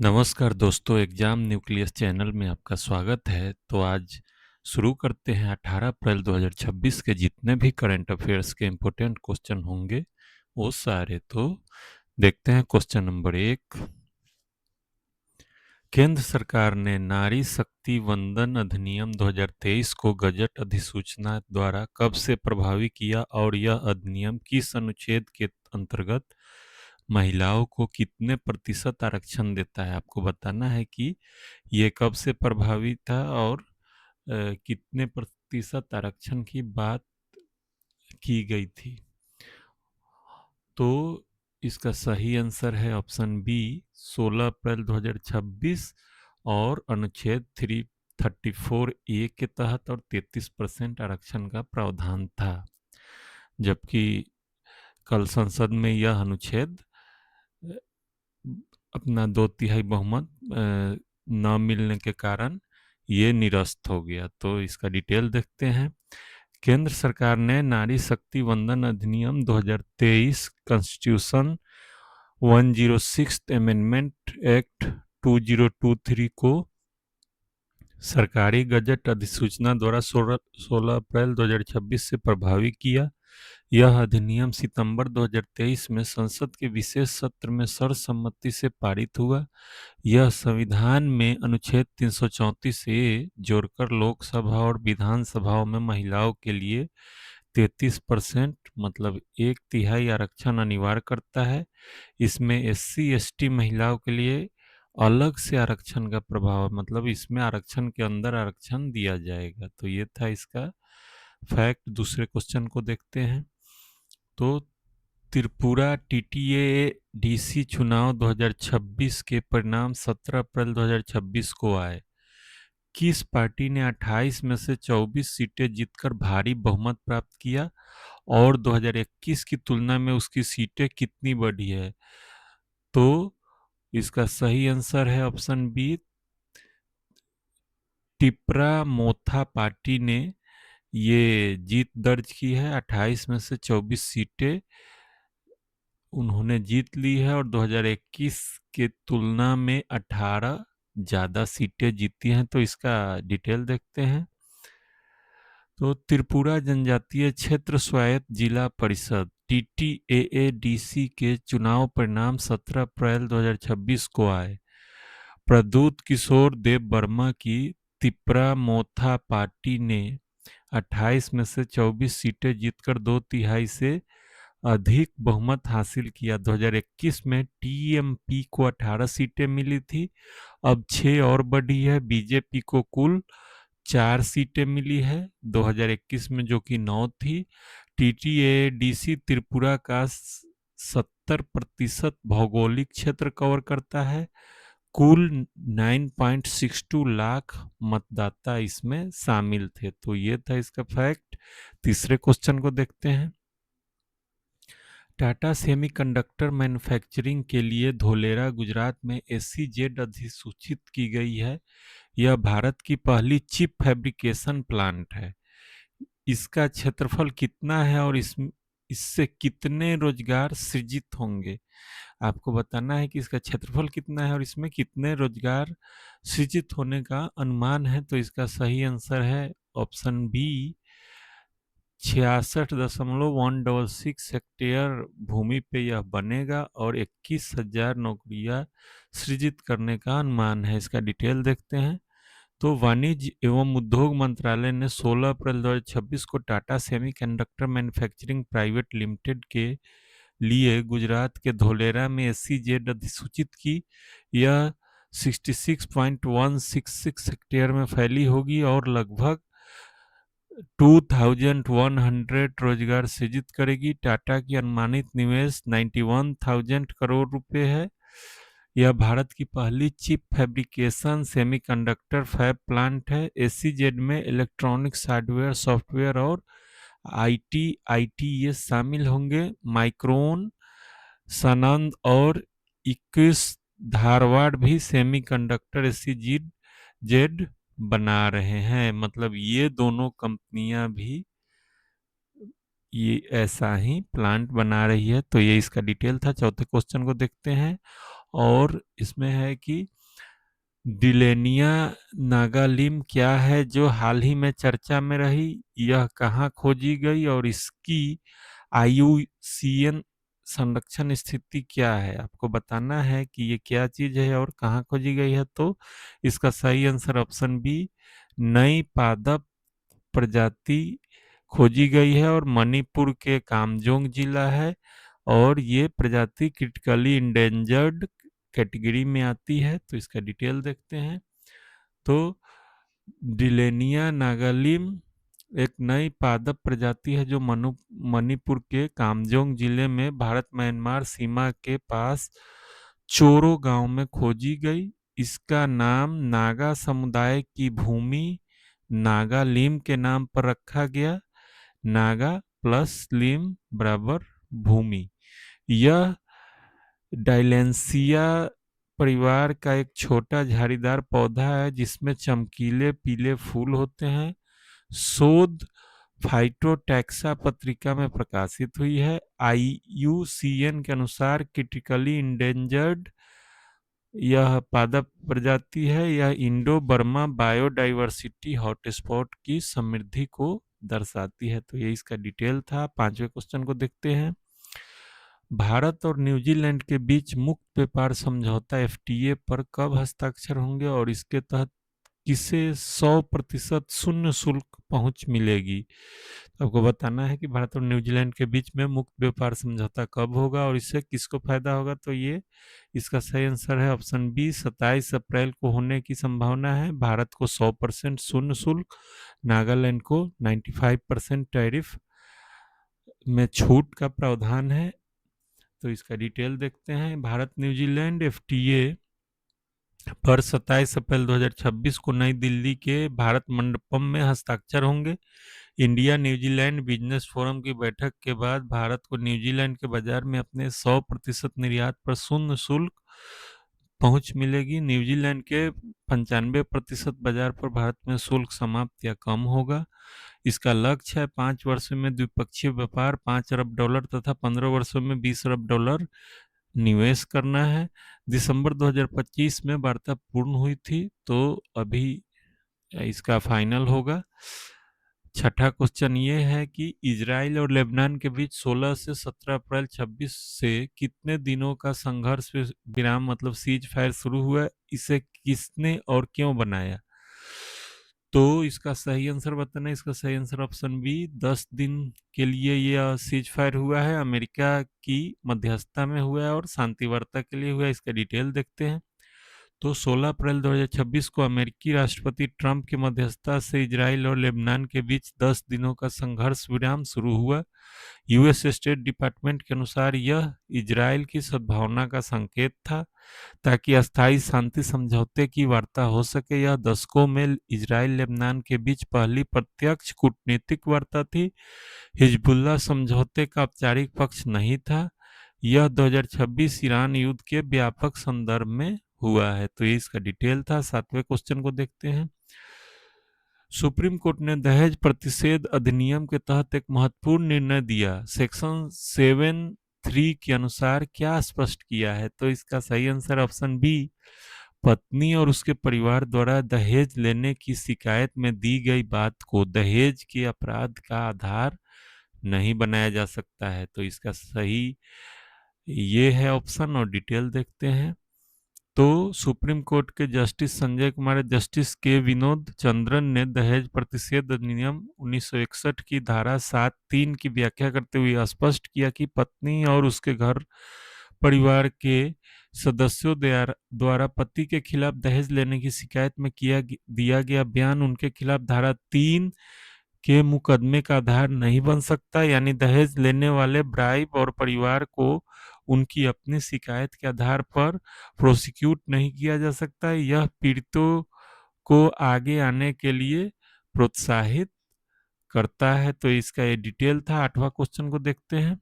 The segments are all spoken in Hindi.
नमस्कार दोस्तों, एग्जाम न्यूक्लियस चैनल में आपका स्वागत है। तो आज शुरू करते हैं। 18 अप्रैल 2026 के जितने भी करंट अफेयर्स के इम्पोर्टेंट क्वेश्चन होंगे वो सारे। तो देखते हैं क्वेश्चन नंबर 1। केंद्र सरकार ने नारी शक्ति वंदन अधिनियम 2023 को गजट अधिसूचना द्वारा कब से प्रभावी किया और यह अधिनियम किस अनुच्छेद के अंतर्गत महिलाओं को कितने प्रतिशत आरक्षण देता है? आपको बताना है कि ये कब से प्रभावी था और कितने प्रतिशत आरक्षण की बात की गई थी। तो इसका सही आंसर है ऑप्शन बी, 16 अप्रैल 2026 और अनुच्छेद 334 ए के तहत और 33% आरक्षण का प्रावधान था। जबकि कल संसद में यह अनुच्छेद अपना 2/3 बहुमत न मिलने के कारण ये निरस्त हो गया। तो इसका डिटेल देखते हैं। केंद्र सरकार ने नारी शक्ति वंदन अधिनियम 2023 कॉन्स्टिट्यूशन 106 अमेंडमेंट एक्ट 2023 को सरकारी गजट अधिसूचना द्वारा 16 अप्रैल 2026 से प्रभावी किया। यह अधिनियम सितंबर 2023 में संसद के विशेष सत्र में सर्वसम्मति से पारित हुआ। यह संविधान में अनुच्छेद 334 ए जोड़कर लोकसभा और विधानसभाओं में महिलाओं के लिए 33% मतलब 1/3 आरक्षण अनिवार्य करता है। इसमें SC/ST महिलाओं के लिए अलग से आरक्षण का प्रभाव है, मतलब इसमें आरक्षण के अंदर आरक्षण दिया जाएगा। तो ये था इसका फैक्ट। दूसरे क्वेश्चन को देखते हैं। तो त्रिपुरा TTADC चुनाव 2026 के परिणाम 17 अप्रैल 2026 को आए। किस पार्टी ने 28 में से 24 सीटें जीतकर भारी बहुमत प्राप्त किया और 2021 की तुलना में उसकी सीटें कितनी बढ़ी है? तो इसका सही आंसर है ऑप्शन बी, टिपरा मोथा पार्टी ने ये जीत दर्ज की है। 28 में से 24 सीटें उन्होंने जीत ली है और 2021 के तुलना में 18 ज़्यादा सीटें जीती हैं। तो इसका डिटेल देखते हैं। तो त्रिपुरा जनजातीय क्षेत्र स्वायत्त जिला परिषद TTAADC के चुनाव परिणाम 17 अप्रैल 2026 को आए। प्रद्युत किशोर देव वर्मा की तिपरा मोथा पार्टी ने 28 में से 24 सीटें जीतकर 2/3 से अधिक बहुमत हासिल किया। 2021 में TMP को 18 सीटें मिली थी, अब 6 और बढ़ी है। बीजेपी को कुल 4 सीटें मिली है 2021 में, जो कि 9 थी। TTADC त्रिपुरा का 70% भौगोलिक क्षेत्र कवर करता है। कुल 9.62 लाख मतदाता इसमें शामिल थे। तो ये था इसका फैक्ट। तीसरे क्वेश्चन को देखते हैं। टाटा सेमीकंडक्टर मैन्युफैक्चरिंग के लिए धोलेरा गुजरात में SEZ अधिसूचित की गई है। यह भारत की पहली चिप फैब्रिकेशन प्लांट है। इसका क्षेत्रफल कितना है और इससे कितने रोजगार सृजित होंगे? आपको बताना है कि इसका क्षेत्रफल कितना है और इसमें कितने रोजगार सृजित होने का अनुमान है। तो इसका सही आंसर है ऑप्शन बी, 66.166 हेक्टेयर भूमि पे यह बनेगा और 21,000 नौकरियां सृजित करने का अनुमान है। इसका डिटेल देखते हैं। तो वाणिज्य एवं उद्योग मंत्रालय ने 16 अप्रैल 2026 को Tata semiconductor manufacturing private limited के लिए गुजरात के धोलेरा में SEZ अधिसूचित की। यह 66.166 हेक्टेयर में फैली होगी और लगभग 2100 रोजगार सृजित करेगी। टाटा की अनुमानित निवेश 91,000 करोड़ रुपए है। यह भारत की पहली chip fabrication semiconductor fab plant है। SEZ में इलेक्ट्रॉनिक्स, हार्डवेयर, सॉफ्टवेयर और ITIT शामिल होंगे। माइक्रोन, सानंद और 21 धारवाड़ भी सेमीकंडक्टर SEZ बना रहे हैं। मतलब ये दोनों कंपनियां भी ये ऐसा ही प्लांट बना रही है। तो ये इसका डिटेल था। चौथे क्वेश्चन को देखते हैं। और इसमें है कि डिलेनिया नागालिम क्या है जो हाल ही में चर्चा में रही, यह कहाँ खोजी गई और इसकी आईयूसीएन संरक्षण स्थिति क्या है। आपको बताना है कि ये क्या चीज है और कहाँ खोजी गई है। तो इसका सही आंसर ऑप्शन बी, नई पादप प्रजाति खोजी गई है और मणिपुर के कामजोंग जिला है, और ये प्रजाति क्रिटिकली इंडेंजर्ड कैटेगरी में आती है। तो इसका डिटेल देखते हैं। तो डिलेनिया नागालिम एक नई पादप प्रजाति है जो मणिपुर के कामजोंग जिले में भारत म्यांमार सीमा के पास चोरो गांव में खोजी गई। इसका नाम नागा समुदाय की भूमि नागालिम के नाम पर रखा गया। नागा प्लस लिम बराबर भूमि। यह डायलेंसिया परिवार का एक छोटा झाड़ीदार पौधा है जिसमें चमकीले पीले फूल होते हैं। शोध फाइटोटैक्सा पत्रिका में प्रकाशित हुई है। आईयूसीएन के अनुसार क्रिटिकली इंडेंजर्ड यह पादप प्रजाति है। यह इंडो बर्मा बायोडाइवर्सिटी हॉटस्पॉट की समृद्धि को दर्शाती है। तो ये इसका डिटेल था। पांचवें क्वेश्चन को देखते हैं। भारत और न्यूजीलैंड के बीच मुक्त व्यापार समझौता एफटीए पर कब हस्ताक्षर होंगे और इसके तहत किसे 100% शून्य शुल्क पहुंच मिलेगी। आपको बताना है कि भारत और न्यूजीलैंड के बीच में मुक्त व्यापार समझौता कब होगा और इससे किसको फायदा होगा। तो ये इसका सही आंसर है ऑप्शन बी, 27 अप्रैल को होने की संभावना है। भारत को 100% शून्य शुल्क, नागालैंड को 95% टैरिफ में छूट का प्रावधान है। तो इसका डिटेल देखते हैं। भारत न्यूजीलैंड एफटीए पर 27 अप्रैल 2026 को नई दिल्ली के भारत मंडपम में हस्ताक्षर होंगे। इंडिया न्यूजीलैंड बिजनेस फोरम की बैठक के बाद भारत को न्यूजीलैंड के बाजार में अपने 100% निर्यात पर शून्य शुल्क पहुंच मिलेगी। न्यूजीलैंड के 95% बाजार पर भारत में शुल्क समाप्त या कम होगा। इसका लक्ष्य है 5 वर्षों में द्विपक्षीय व्यापार $5 अरब तथा 15 वर्षों में $20 अरब निवेश करना है। दिसंबर 2025 में वार्ता पूर्ण हुई थी, तो अभी इसका फाइनल होगा। छठा क्वेश्चन ये है कि इजराइल और लेबनान के बीच 16 से 17 अप्रैल 26 से कितने दिनों का संघर्ष विराम मतलब सीज फायर शुरू हुआ। इसे किसने और क्यों बनाया। तो इसका सही आंसर बताना। इसका सही आंसर ऑप्शन बी, 10 दिन के लिए यह सीज फायर हुआ है। अमेरिका की मध्यस्थता में हुआ है और शांति वार्ता के लिए हुआ है। इसका डिटेल देखते हैं। तो 16 अप्रैल 2026 को अमेरिकी राष्ट्रपति ट्रंप की मध्यस्थता से इजराइल और लेबनान के बीच 10 दिनों का संघर्ष विराम शुरू हुआ। यूएस स्टेट डिपार्टमेंट के अनुसार यह इजराइल की सद्भावना का संकेत था ताकि अस्थायी शांति समझौते की वार्ता हो सके। यह दशकों में इजराइल लेबनान के बीच पहली प्रत्यक्ष कूटनीतिक वार्ता थी। हिजबुल्लाह समझौते का औपचारिक पक्ष नहीं था। यह 2026 ईरान युद्ध के व्यापक संदर्भ में हुआ है। तो ये इसका डिटेल था। सातवें क्वेश्चन को देखते हैं। सुप्रीम कोर्ट ने दहेज प्रतिषेध अधिनियम के तहत एक महत्वपूर्ण निर्णय दिया। सेक्शन 7(3) के अनुसार क्या स्पष्ट किया है। तो इसका सही आंसर ऑप्शन बी, पत्नी और उसके परिवार द्वारा दहेज लेने की शिकायत में दी गई बात को दहेज के अपराध का आधार नहीं बनाया जा सकता है। तो इसका सही ये है ऑप्शन, और डिटेल देखते हैं। तो सुप्रीम कोर्ट के जस्टिस संजय कुमार जस्टिस के विनोद चंद्रन ने दहेज प्रतिषेध अधिनियम 1961 की धारा 7(3) की व्याख्या करते हुए स्पष्ट किया कि पत्नी और उसके घर परिवार के सदस्यों द्वारा पति के खिलाफ दहेज लेने की शिकायत में दिया गया बयान उनके खिलाफ धारा 3 के मुकदमे का आधार नहीं बन सकता। यानी दहेज लेने वाले ब्राइब और परिवार को उनकी अपनी शिकायत के आधार पर प्रोसिक्यूट नहीं किया जा सकता। यह पीड़ितों को आगे आने के लिए प्रोत्साहित करता है। तो इसका ये डिटेल था। आठवां क्वेश्चन को देखते हैं।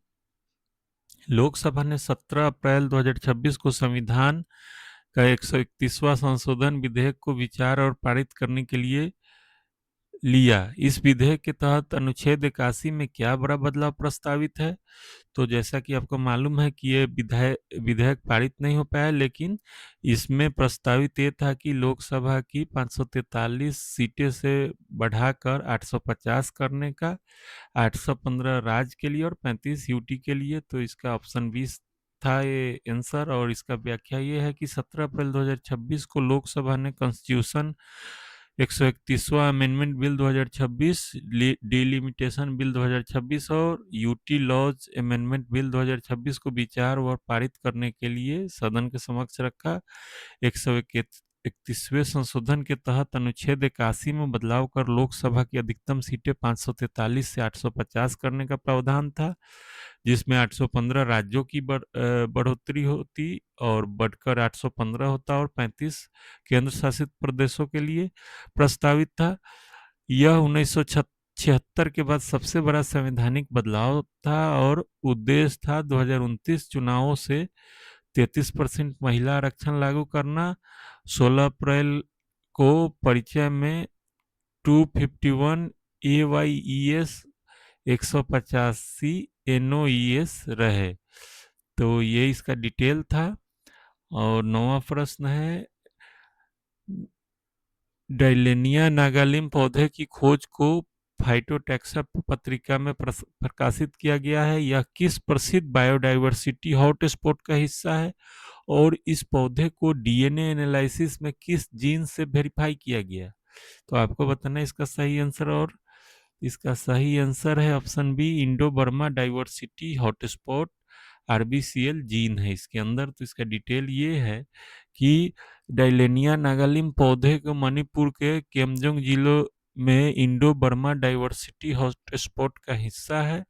लोकसभा ने 17 अप्रैल 2026 को संविधान का 131वां संशोधन विधेयक को विचार और पारित करने के लिए लिया। इस विधेयक के तहत अनुच्छेद 81 में क्या बड़ा बदलाव प्रस्तावित है? तो जैसा कि आपको मालूम है कि ये विधेयक पारित नहीं हो पाया, लेकिन इसमें प्रस्तावित ये था कि लोकसभा की 543 सीटें से बढ़ाकर 850 करने का, 815 राज्य के लिए और 35 यूटी के लिए। तो इसका ऑप्शन 20 था ये आंसर। और इसका व्याख्या ये है कि 17 अप्रैल 2026 को लोकसभा ने कॉन्स्टिट्यूशन 131वां अमेंडमेंट बिल 2026, डिलिमिटेशन बिल 2026 और यूटी लॉज अमेंडमेंट बिल 2026 को विचार और पारित करने के लिए सदन के समक्ष रखा। 131वें संशोधन के तहत अनुच्छेद 81 में बदलाव कर लोकसभा की अधिकतम सीटें 543 से 850 करने का प्रावधान था, जिसमें 815 राज्यों की बढ़ोतरी होती और बढ़कर 815 होता और 35 केंद्र शासित प्रदेशों के लिए प्रस्तावित था। यह 1976 के बाद सबसे बड़ा संवैधानिक बदलाव था और उद्देश्य था 2029 चुनावों से 33% महिला आरक्षण लागू करना। 16 अप्रैल को परिचय में 251 AYES 185 NOES रहे। तो ये इसका डिटेल था। और 9वां प्रश्न है, डाइलेनिया नागालिम पौधे की खोज को फाइटोटैक्सा पत्रिका में प्रकाशित किया गया है। यह किस प्रसिद्ध बायोडायवर्सिटी हॉटस्पॉट का हिस्सा है और इस पौधे को डीएनए एनालिसिस में किस जीन से वेरीफाई किया गया? तो आपको बताना है इसका सही आंसर। और इसका सही आंसर है option B, Indo Burma diversity hotspot. RBCL gene है इसके अंदर। तो इसका डिटेल ये है कि डाइलेनिया नागालिम पौधे को मणिपुर के केमजोंग जिलों में इंडो बर्मा डाइवर्सिटी हॉटस्पॉट का हिस्सा है।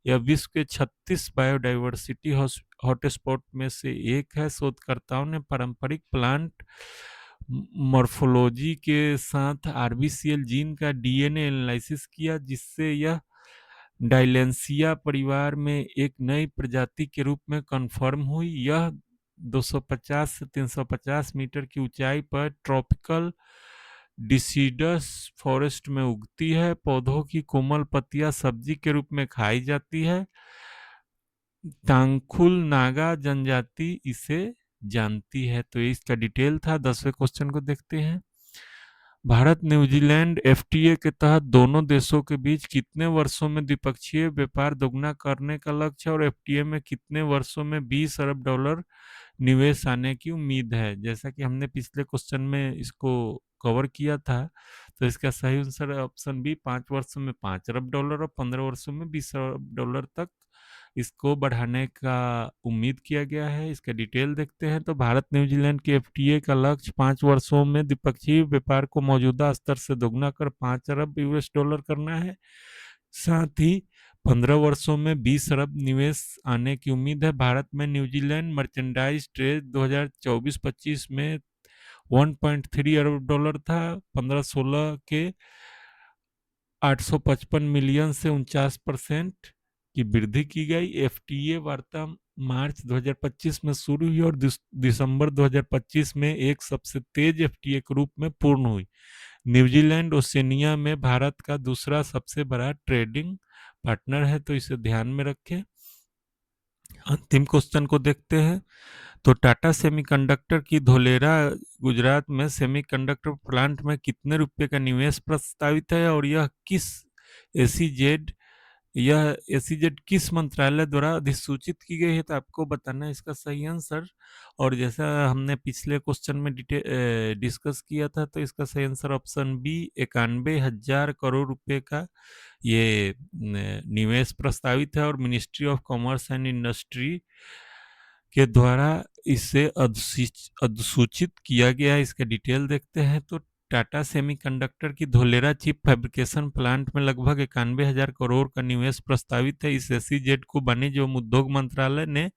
यह विश्व के 36 बायोडाइवर्सिटी हॉटस्पॉट में से एक है। शोधकर्ताओं ने पारंपरिक प्लांट मॉर्फोलॉजी के साथ आरबीसीएल जीन का डीएनए एनालिसिस किया, जिससे यह डाइलेंसिया परिवार में एक नई प्रजाति के रूप में कन्फर्म हुई। यह 250 से 350 मीटर की ऊंचाई पर ट्रॉपिकल डिसीडस फॉरेस्ट में उगती है। पौधों की कोमल पत्तियां सब्जी के रूप में खाई जाती है। तांगखुल नागा जनजाति इसे जानती है। तो ये इसका डिटेल था। 10वें क्वेश्चन को देखते हैं। भारत न्यूजीलैंड एफटीए के तहत दोनों देशों के बीच कितने वर्षों में द्विपक्षीय व्यापार दोगुना करने का लक्ष्य है और एफटीए में कितने वर्षों में $20 अरब निवेश आने की उम्मीद है? जैसा कि हमने पिछले क्वेश्चन में इसको कवर किया था, तो इसका सही आंसर ऑप्शन बी, 5 वर्षों में $5 अरब और 15 वर्षों में $20 अरब तक इसको बढ़ाने का उम्मीद किया गया है। इसका डिटेल देखते हैं। तो भारत न्यूजीलैंड के एफटीए का लक्ष्य 5 वर्षों में द्विपक्षीय व्यापार को मौजूदा स्तर से दोगुना कर $5 अरब करना है। साथ ही 15 वर्षों में $20 अरब निवेश आने की उम्मीद है। भारत में न्यूजीलैंड मर्चेंडाइज ट्रेड 2024-25 में $1.3 अरब था। 15-16 के 855 मिलियन से 49% की वृद्धि की गई। एफटीए वार्ता मार्च 2025 में शुरू हुई और दिसंबर 2025 में एक सबसे तेज एफटीए के रूप में पूर्ण हुई। न्यूजीलैंड ओशिनिया में भारत का दूसरा सबसे बड़ा ट्रेडिंग पार्टनर है, तो इसे ध्यान में रखें। अंतिम क्वेश्चन को देखते हैं। तो टाटा सेमीकंडक्टर की धोलेरा गुजरात में सेमीकंडक्टर प्लांट में कितने रुपए का निवेश प्रस्तावित है और एसीजेड यह एसीजेड किस मंत्रालय द्वारा अधिसूचित की गई है? तो आपको बताना है इसका सही आंसर। और जैसा हमने पिछले क्वेश्चन में डिस्कस किया था, तो इसका सही आंसर ऑप्शन बी, 91,000 करोड़ रुपए का ये निवेश प्रस्तावित है और ministry of commerce and industry के द्वारा इसे अधिसूचित किया गया है। इसका डिटेल देखते हैं। तो टाटा सेमीकंडक्टर की धोलेरा चिप फैब्रिकेशन प्लांट में लगभग 91,000 करोड़ का निवेश प्रस्तावित है। इस एसीजेड को वाणिज्य एवं उद्योग मंत्रालय ने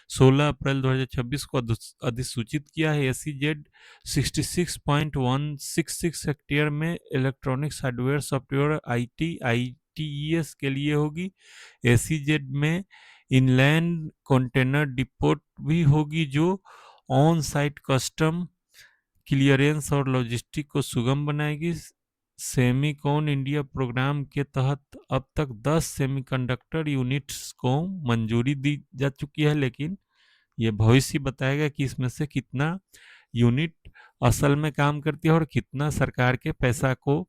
16 अप्रैल 2026 को अधिसूचित किया है। एसीजेड 66.166 हेक्टेयर में इलेक्ट्रॉनिक्स हार्डवेयर सॉफ्टवेयर आईटीईएस के लिए होगी। एसीजेड में इनलैंड कंटेनर डिपोट भी होगी, जो ऑन साइट कस्टम क्लियरेंस और लॉजिस्टिक को सुगम बनाएगी। सेमीकॉन इंडिया प्रोग्राम के तहत अब तक 10 सेमीकंडक्टर यूनिट्स को मंजूरी दी जा चुकी है, लेकिन ये भविष्य बताएगा कि इसमें से कितना यूनिट असल में काम करती है और कितना सरकार के पैसा को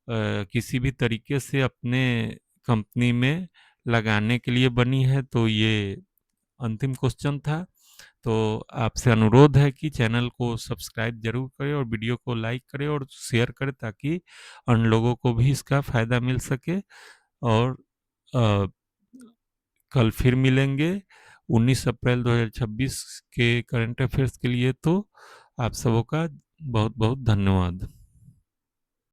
किसी भी तरीके से अपने कंपनी में लगाने के लिए बनी है। तो ये अंतिम क्वेश्चन था। तो आपसे अनुरोध है कि चैनल को सब्सक्राइब जरूर करें और वीडियो को लाइक करें और शेयर करें, ताकि अन्य लोगों को भी इसका फायदा मिल सके। और अ, कल फिर मिलेंगे 19 अप्रैल 2026 के करंट अफेयर्स के लिए। तो आप सबों का बहुत बहुत धन्यवाद।